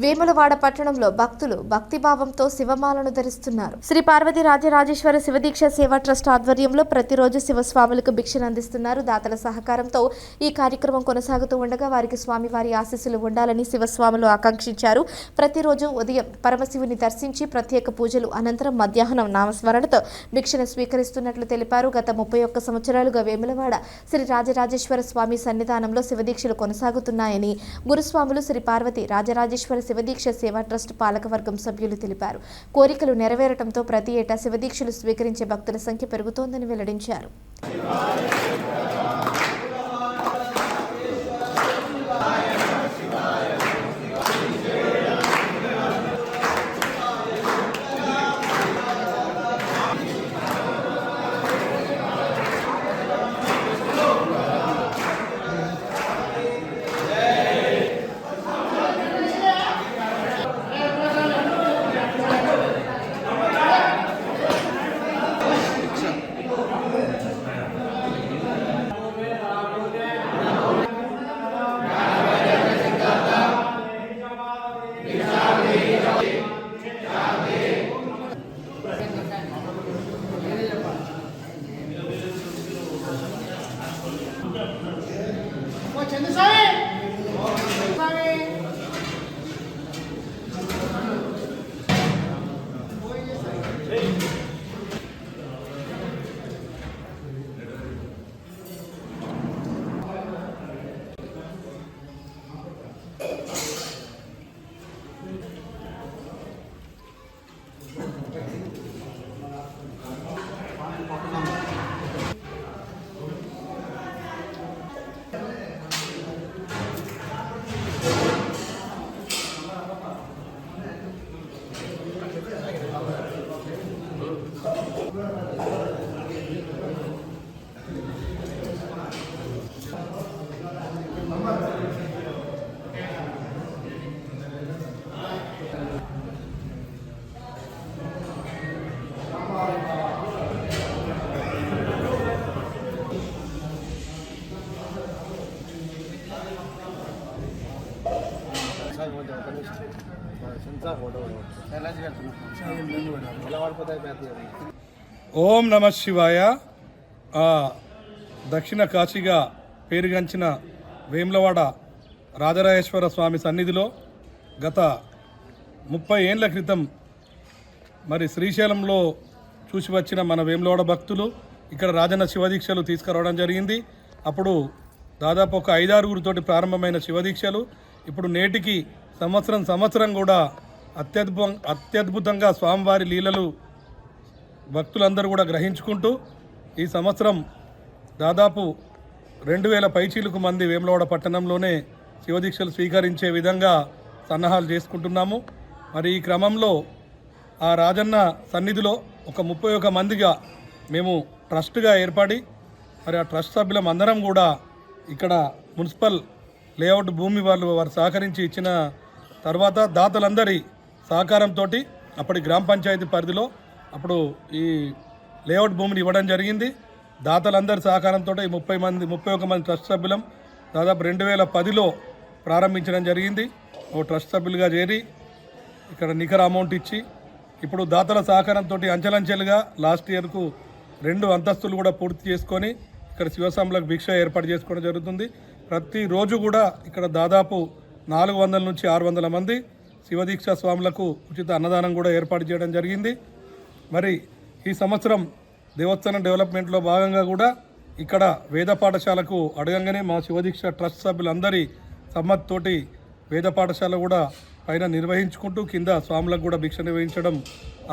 వేములవాడ పట్టణంలో భక్తులు భక్తిభావంతో శివమాలను ధరిస్తున్నారు. శ్రీ పార్వతీ రాజరాజేశ్వర శివదీక్ష సేవా ట్రస్ట్ ఆధ్వర్యంలో ప్రతిరోజు శివస్వాములకు భిక్షను అందిస్తున్నారు. దాతల సహకారంతో ఈ కార్యక్రమం కొనసాగుతూ ఉండగా వారికి స్వామివారి ఆశీస్సులు ఉండాలని శివస్వాములు ఆకాంక్షించారు. ప్రతిరోజు ఉదయం పరమశివుని దర్శించి ప్రత్యేక పూజలు అనంతరం మధ్యాహ్నం నామస్మరణతో భిక్షను స్వీకరిస్తున్నట్లు తెలిపారు. గత 31 సంవత్సరాలుగా వేములవాడ శ్రీ రాజరాజేశ్వర స్వామి సన్నిధానంలో శివదీక్షలు కొనసాగుతున్నాయని గురుస్వాములు శ్రీ పార్వతీ రాజరాజేశ్వర శివదీక్ష సేవా ట్రస్ట్ పాలకవర్గం సభ్యులు తెలిపారు. కోరికలు నెరవేరటంతో ప్రతి ఏటా శివదీక్షలు స్వీకరించే భక్తుల సంఖ్య పెరుగుతోందని వెల్లడించారు. ఓం నమ శివాయ. దక్షిణ కాశీగా పేరుగాంచిన వేములవాడ రాజరాజేశ్వర స్వామి సన్నిధిలో గత 30 ఏళ్ల క్రితం మరి శ్రీశైలంలో చూసి వచ్చిన మన వేములవాడ భక్తులు ఇక్కడ రాజన్న శివదీక్షలు తీసుకురావడం జరిగింది. అప్పుడు దాదాపు ఒక 5-6 ప్రారంభమైన శివదీక్షలు ఇప్పుడు నేటికి సంవత్సరం కూడా అత్యద్భుతంగా స్వామివారి లీలలు భక్తులందరూ కూడా గ్రహించుకుంటూ ఈ సంవత్సరం దాదాపు 2000 పైచీలకు మంది వేములవాడ పట్టణంలోనే శివదీక్షలు స్వీకరించే విధంగా సన్నాహాలు చేసుకుంటున్నాము. మరి ఈ క్రమంలో ఆ రాజన్న సన్నిధిలో ఒక 31 మందిగా మేము ట్రస్ట్గా ఏర్పడి మరి ఆ ట్రస్ట్ సభ్యులం అందరం కూడా ఇక్కడ మున్సిపల్ లేఅవుట్ భూమి వారు సహకరించి ఇచ్చిన తర్వాత దాతలందరి సహకారంతో అప్పటి గ్రామ పంచాయతీ పరిధిలో అప్పుడు ఈ లేఅవుట్ భూమిని ఇవ్వడం జరిగింది. దాతలందరి సహకారంతో 31 మంది ట్రస్ట్ సభ్యులం దాదాపు 2010లో ప్రారంభించడం జరిగింది. ఓ ట్రస్ట్ సభ్యులుగా చేరి ఇక్కడ నికర అమౌంట్ ఇచ్చి ఇప్పుడు దాతల సహకారంతో అంచెలంచెలుగా లాస్ట్ ఇయర్కు 2 అంతస్తులు కూడా పూర్తి చేసుకొని ఇక్కడ శివస్వాములకు భిక్ష ఏర్పాటు చేసుకోవడం జరుగుతుంది. ప్రతిరోజు కూడా ఇక్కడ దాదాపు 400 నుంచి 600 మంది శివదీక్ష స్వాములకు ఉచిత అన్నదానం కూడా ఏర్పాటు చేయడం జరిగింది. మరి ఈ సంవత్సరం దేవస్థానం డెవలప్మెంట్లో భాగంగా కూడా ఇక్కడ వేద పాఠశాలకు అడగంగానే మా శివదీక్ష ట్రస్ట్ సభ్యులందరి సమ్మతితోటి వేద పాఠశాల కూడా పైన నిర్వహించుకుంటూ కింద స్వాములకు కూడా భిక్ష నిర్వహించడం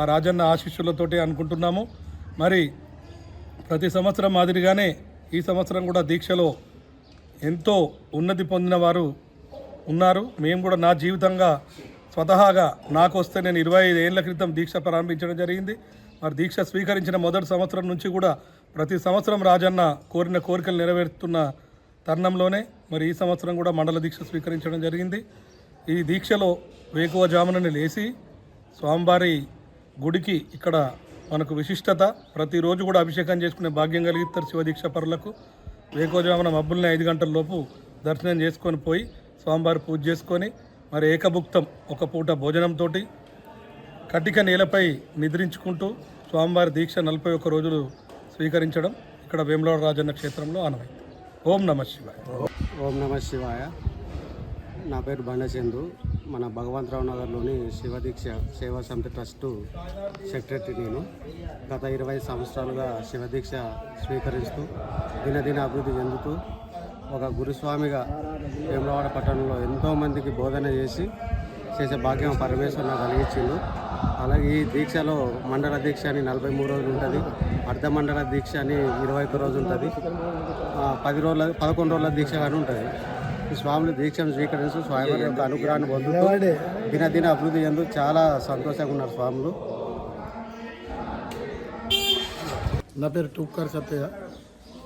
ఆ రాజన్న ఆశీస్సులతోటి అనుకుంటున్నాము. మరి ప్రతి సంవత్సరం మాదిరిగానే ఈ సంవత్సరం కూడా దీక్షలో ఎంతో ఉన్నతి పొందిన వారు ఉన్నారు. మేము కూడా నా జీవితంగా స్వతహాగా నాకు వస్తే నేను 25 ఏళ్ల క్రితం దీక్ష ప్రారంభించడం జరిగింది. మరి దీక్ష స్వీకరించిన మొదటి సంవత్సరం నుంచి కూడా ప్రతి సంవత్సరం రాజన్న కోరిన కోరికలు నెరవేరుతున్న తరుణంలోనే మరి ఈ సంవత్సరం కూడా మండల దీక్ష స్వీకరించడం జరిగింది. ఈ దీక్షలో వేకువజామునని లేచి స్వామివారి గుడికి ఇక్కడ మనకు విశిష్టత, ప్రతిరోజు కూడా అభిషేకం చేసుకునే భాగ్యం కలిగిస్తారు శివదీక్ష పరులకు. వేకువజామున మబ్బుల్ని 5 గంటల లోపు దర్శనం చేసుకొని పోయి స్వామివారి పూజ చేసుకొని మరి ఏకభుక్తం ఒక పూట భోజనంతో కటిక నేలపై నిద్రించుకుంటూ స్వామివారి దీక్ష 41 రోజులు స్వీకరించడం ఇక్కడ వేములవాడ రాజన్న క్షేత్రంలో ఆనవాయితీ. ఓం నమః శివాయ. ఓం నమ శివాయ. నా పేరు బండచందు. మన భగవంతరావు నగర్లోని శివదీక్ష సేవా సమితి ట్రస్టు సెక్రటరీ నేను. గత 20 సంవత్సరాలుగా శివదీక్ష స్వీకరిస్తూ దినదిన అభివృద్ధి చెందుతూ ఒక గురుస్వామిగా వేములవాడ పట్టణంలో ఎంతోమందికి బోధన చేసే భాగ్యం పరమేశ్వరు నాకు కలిగించిండు. అలాగే ఈ దీక్షలో మండల దీక్ష అని 43 రోజులు ఉంటుంది, అర్ధ మండల దీక్ష అని 21 రోజులు ఉంటుంది, 11 రోజుల దీక్ష కానీ ఉంటుంది. ఈ స్వాములు దీక్షను స్వీకరిస్తూ స్వామివారి యొక్క అనుగ్రహాన్ని పొందుతూ దినదిన అభివృద్ధి చెందుతూ చాలా సంతోషంగా ఉన్నారు స్వాములు. నా పేరు టూక్కర్ సత్తయ్య.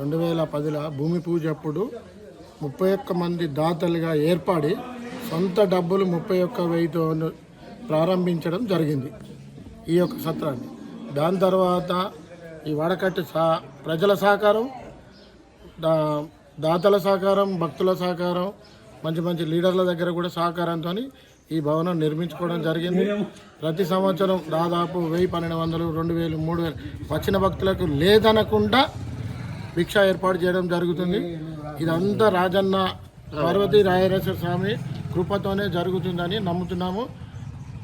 2010లో భూమి పూజ అప్పుడు 31 మంది దాతలుగా ఏర్పడి సొంత డబ్బులు 31,000తో ప్రారంభించడం జరిగింది ఈ యొక్క సత్రాన్ని. దాని తర్వాత ఈ వడకట్టి ప్రజల సహకారం, దాతల సహకారం, భక్తుల సహకారం, మంచి మంచి లీడర్ల దగ్గర కూడా సహకారంతో ఈ భవనం నిర్మించుకోవడం జరిగింది. ప్రతి సంవత్సరం దాదాపు 1000, 1200, 2000, 3000 వచ్చిన భక్తులకు లేదనకుండా భిక్ష ఏర్పాటు చేయడం జరుగుతుంది. ఇదంతా రాజన్న పార్వతీ రాయరేశ్వర స్వామి కృపతోనే జరుగుతుందని నమ్ముతున్నాము.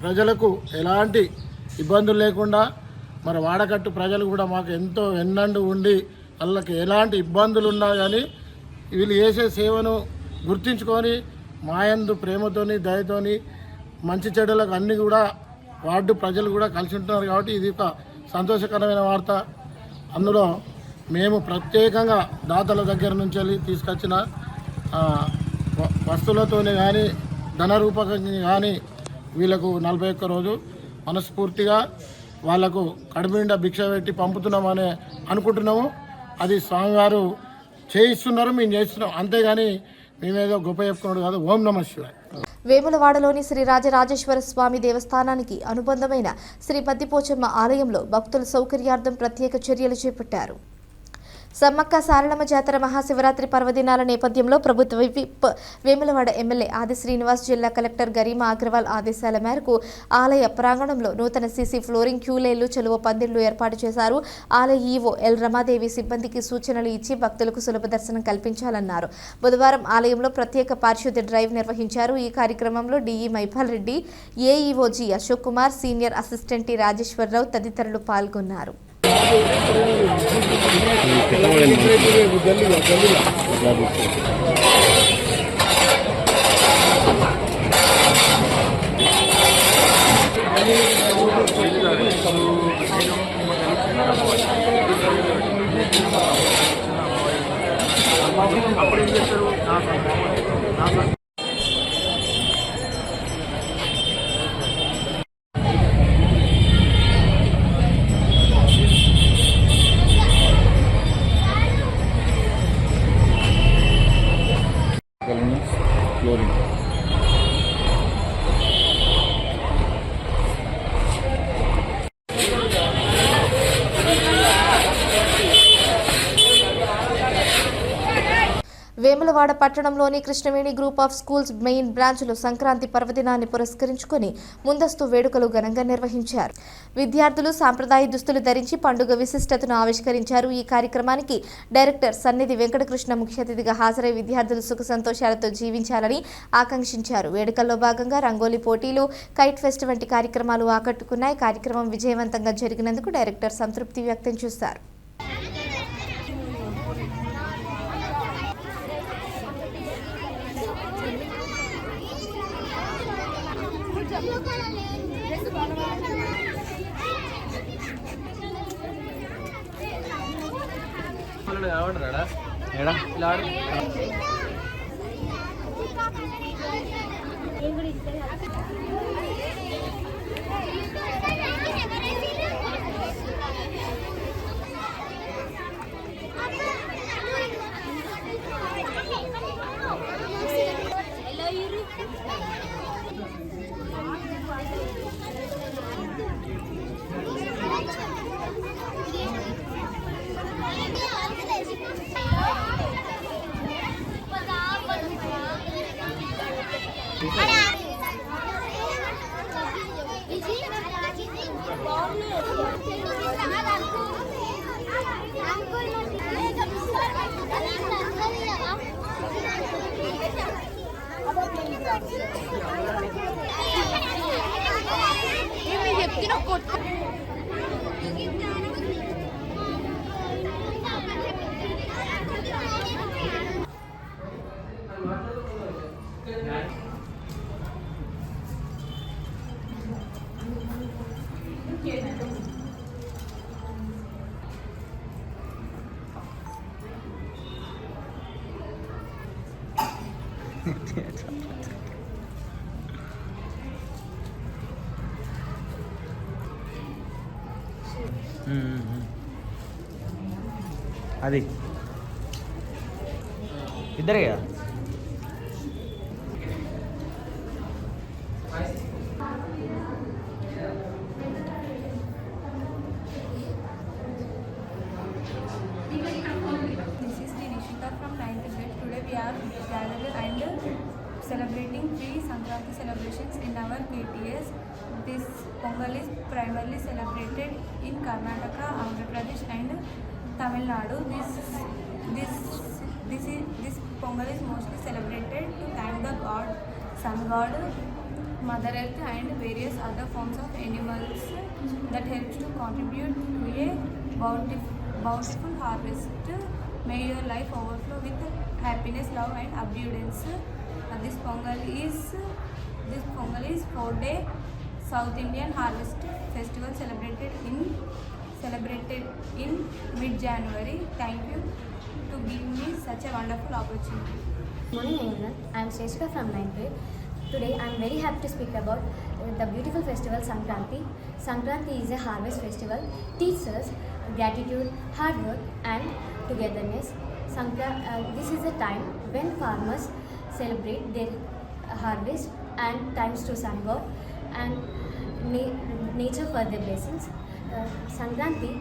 ప్రజలకు ఎలాంటి ఇబ్బందులు లేకుండా మరి వాడకట్టు ప్రజలు కూడా మాకు ఎంతో ఎన్నండు ఉండి వాళ్ళకి ఎలాంటి ఇబ్బందులు ఉన్నా కానీ వీళ్ళు చేసే సేవను గుర్తించుకొని మాయందు ప్రేమతోని దయతోని మంచి చెడులకు అన్నీ కూడా వార్డు ప్రజలు కూడా కలిసి ఉంటున్నారు. కాబట్టి ఇది ఒక సంతోషకరమైన వార్త. అందులో మేము ప్రత్యేకంగా దాతల దగ్గర నుంచి వెళ్ళి తీసుకొచ్చిన వస్తువులతోనే కానీ ధన రూపకంగా కానీ వీళ్ళకు 41 రోజు మనస్ఫూర్తిగా వాళ్లకు కడుపునిండా భిక్ష పెట్టి పంపుతున్నామని అనుకుంటున్నాము. అది స్వామివారు చేయిస్తున్నారు, మేము చేస్తున్నాం, అంతేగాని మేమేదో గొప్ప చెప్పుకున్నాడు కాదు. ఓం నమః శివాయ. వేములవాడలోని శ్రీ రాజరాజేశ్వర స్వామి దేవస్థానానికి అనుబంధమైన శ్రీ పద్దిపోచమ్మ ఆలయంలో భక్తుల సౌకర్యార్థం ప్రత్యేక చర్యలు చేపట్టారు. సమ్మక్క సారలమ్మ జాతర మహాశివరాత్రి పర్వదినాల నేపథ్యంలో ప్రభుత్వ విప్ వేములవాడ ఎమ్మెల్యే ఆది శ్రీనివాస్, జిల్లా కలెక్టర్ గరిమా అగ్రవాల్ ఆదేశాల మేరకు ఆలయ ప్రాంగణంలో నూతన సీసీ ఫ్లోరింగ్, క్యూలేళ్లు, చెలువ పందిళ్లు ఏర్పాటు చేశారు. ఆలయ ఈవో ఎల్ రమాదేవి సిబ్బందికి సూచనలు ఇచ్చి భక్తులకు సులభ దర్శనం కల్పించాలన్నారు. బుధవారం ఆలయంలో ప్రత్యేక పారిశుద్ధ్య డ్రైవ్ నిర్వహించారు. ఈ కార్యక్రమంలో DE Maipal Reddy, AEO G Ashok Kumar, senior assistant T Rajeshwararao తదితరులు పాల్గొన్నారు. వేములవాడ పట్టణంలోని Krishnaveni group of schools main బ్రాంచ్లో సంక్రాంతి పర్వదినాన్ని పురస్కరించుకొని ముందస్తు వేడుకలు ఘనంగా నిర్వహించారు. విద్యార్థులు సాంప్రదాయ దుస్తులు ధరించి పండుగ విశిష్టతను ఆవిష్కరించారు. ఈ కార్యక్రమానికి డైరెక్టర్ సన్నిధి వెంకటకృష్ణ ముఖ్య అతిథిగా హాజరై విద్యార్థులు సుఖ సంతోషాలతో జీవించాలని ఆకాంక్షించారు. వేడుకల్లో భాగంగా రంగోలీ పోటీలు, కైట్ ఫెస్ట్ వంటి కార్యక్రమాలు ఆకట్టుకున్నాయి. కార్యక్రమం విజయవంతంగా జరిగినందుకు డైరెక్టర్ సంతృప్తి వ్యక్తం చేశారు. అది ఇద్దరే కదా. This is the Nishita from 9th grade. Today we are gathered and celebrating pre-Sankranti celebrations in our KTS. This Pongal is primarily celebrated in Karnataka, Andhra Pradesh and Tamil Nadu. This Pongal is mostly celebrated to thank the god, sun god, Mother Earth and various other forms of animals that helps to contribute to a bountiful harvest. May your life overflow with happiness, love and abundance. This Pongal is 4-day South Indian Harvest Festival celebrated in mid-January. Thank you to give me such a wonderful opportunity. Morning everyone, I am Shreshika from 9th grade. Today I am very happy to speak about the beautiful festival Sankranti. Sankranti is a harvest festival, teaches us gratitude, hard work and togetherness. This is a time when farmers celebrate their harvest and thanks to sun god and nature for their blessings. Sankranti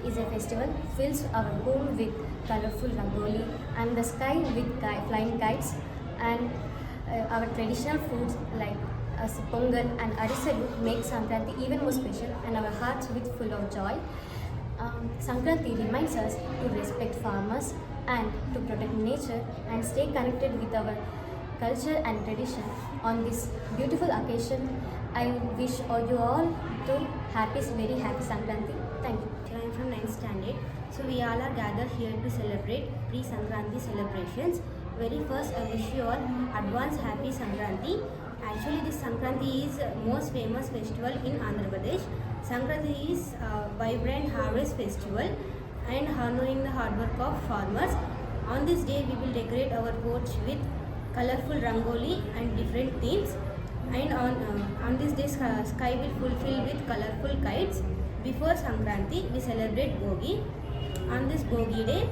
is a festival fills our home with colorful rangoli and the sky with flying kites and our traditional foods like pongal and arisalu make Sankranti even more special and our hearts with full of joy. Sankranti reminds us to respect farmers and to protect nature and stay connected with our culture and tradition. On this beautiful occasion, I wish you all to very happy Sankranti. Thank you. I am from 9th standard. So we all are gathered here to celebrate pre-Sankranti celebrations. Very first, I wish you all advance happy Sankranti. Actually, this Sankranti is most famous festival in Andhra Pradesh. Sankranti is a vibrant harvest festival and honoring the hard work of farmers. On this day, we will decorate our porch with colorful rangoli and different themes. And on this day, sky will fulfill with colorful kites. Before Sankranti, we celebrate Bogi. On this Bogi day,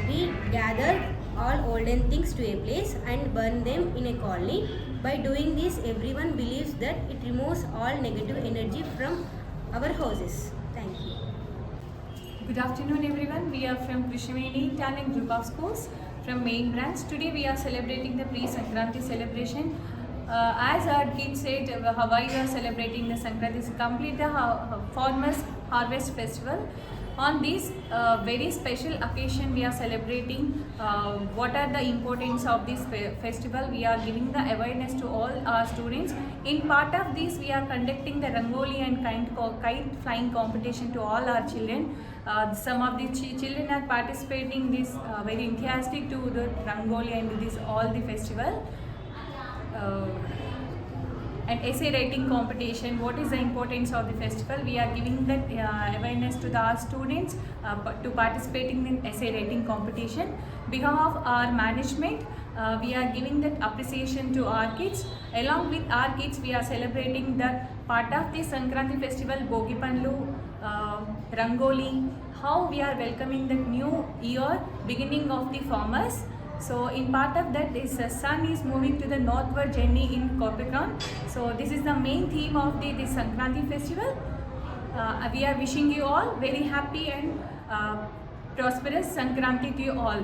we gather all olden things to a place and burn them in a colony. By doing this, everyone believes that it removes all negative energy from our houses. Thank you. Good afternoon everyone. We are from Krishnaveni Talent Group of Schools from main branch. Today we are celebrating the pre-Sankranti celebration. As our kids said, why you are celebrating the Sankranti is complete the farmers harvest festival. On this very special occasion, we are celebrating what are the importance of this festival. We are giving the awareness to all our students. In part of this, we are conducting the Rangoli and kite flying competition to all our children. Some of the children are participating this very enthusiastic to the Rangoli and this all the festival. And essay writing competition. What is the importance of the festival? We are giving that awareness to our students to participating in essay writing competition. Behalf of our management, we are giving that appreciation to our kids. Along with our kids, we are celebrating that part of the Sankranti festival, Bogi Panlu, Rangoli, how we are welcoming the new year, beginning of the farmers. So in part of that, this sun is moving to the northward journey in Capricorn. So this is the main theme of the Sankranti festival. We are wishing you all very happy and prosperous Sankranti to you all.